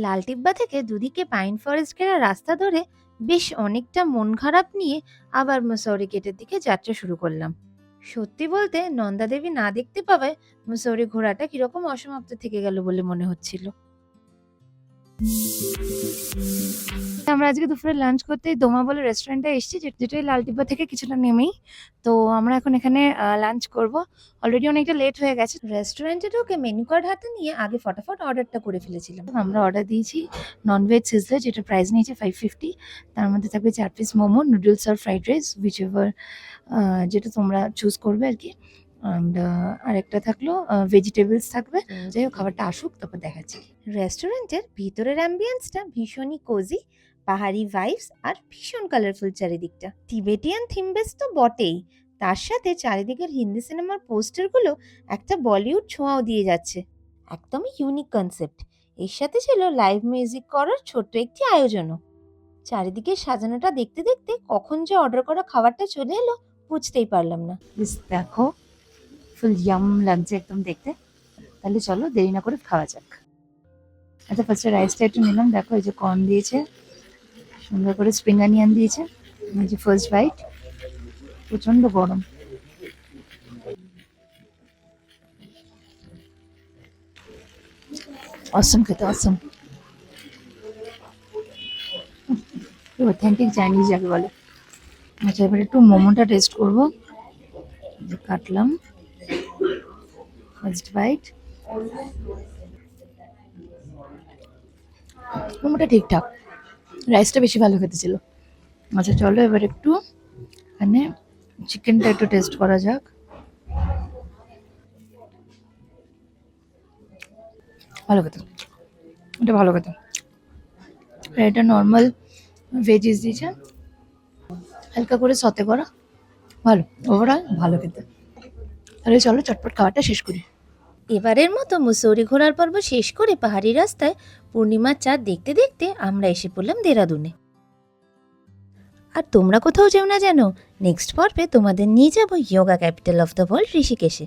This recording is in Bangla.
লালটিব্বা থেকে দুদিকে পাইন ফরেস্ট ঘেরা রাস্তা ধরে বেশ অনেকটা মন খারাপ নিয়ে আবার মুসৌরি গেটের দিকে যাত্রা শুরু করলাম। সত্যি বলতে নন্দা দেবী না দেখতে পাওয়ায় মুসৌরি ঘোরাটা কিরকম অসমাপ্ত থেকে গেল বলে মনে হচ্ছিল। আমরা আজকে দুপুরে লাঞ্চ করতে দোমা বলে রেস্টুরেন্টে এসেছি, যেটা এই লালটিব্বা থেকে কিছুটা নেমেই। তো আমরা এখন এখানে লাঞ্চ করব। অলরেডি অনেকটা লেট হয়ে গেছে। রেস্টুরেন্টে ঢুকে মেনু কার্ড হাতে নিয়ে আগে ফটাফট অর্ডারটা করে ফেলেছিলাম। আমরা অর্ডার দিয়েছি ননভেজ সিজলার, যেটা প্রাইস নিয়েছে 550। তার মধ্যে থাকবে 4 পিস মোমো, নুডলস আর ফ্রাইড রাইস, হুইচ এভার যেটা তোমরা চুজ করবে আর কি। অ্যান্ড আরেকটা থাকলো ভেজিটেবলস থাকবে। যাই হোক, খাবারটা আসুক তারপর দেখাচ্ছি। রেস্টুরেন্টের ভিতরের অ্যাম্বিয়েন্সটা ভীষণই কোজি, পাহাড়ি ভাইবস আর ভীষণ কালারফুল চারিদিকটা। টিবেটিয়ান থিম বেস তো বটেই, তার সাথে চারিদিকের হিন্দি সিনেমার পোস্টারগুলো একটা বলিউড ছোঁয়াও দিয়ে যাচ্ছে। একদমই ইউনিক কনসেপ্ট। এর সাথে ছিল লাইভ মিউজিক করার ছোট্ট একটি আয়োজনও। চারিদিকে সাজানোটা দেখতে দেখতে কখন যে অর্ডার করা খাবারটা চলে এলো বুঝতেই পারলাম না। দেখো, ফুল ইয়াম লাগছে একদম দেখতে। তাহলে চলো দেরি না করে খাওয়া যাক। আচ্ছা, ফার্স্টে রাইসটা একটু নিলাম। দেখো, এই যে কর্ন দিয়েছে, সুন্দর করে স্প্রিং অনিয়ন দিয়েছে। এই যে ফার্স্ট বাইট, প্রচন্ড গরম। অসম খেতে, অসম। অথেন্টিক চাইনিজ যাকে বলে। আচ্ছা, এবার একটু মোমোটা টেস্ট করবো। কাটলাম, ফার্স্ট বাইট। মোমোটা ঠিকঠাক, রাইসটা বেশি ভালো খেতে ছিল। আচ্ছা চলো এবার একটু এখানে চিকেনটা একটু টেস্ট করা যাক। ভালো খেতে, এটা ভালো খেতে। আর এটা নর্মাল ভেজিস দিয়েছে, হালকা করে সতে করা। ভালো, ওভারঅল ভালো খেতে। তাহলে চলো চটপট খাওয়াটা শেষ করি। এবারের মতো মুসৌরি ঘোরার পর্ব শেষ করে পাহাড়ি রাস্তায় পূর্ণিমার চাঁদ দেখতে দেখতে আমরা এসে পড়লাম দেরাদুনে। আর তোমরা কোথাও যেও না যেন, নেক্সট পর্বে তোমাদের নিয়ে যাবো yoga capital of the world ঋষিকেশে।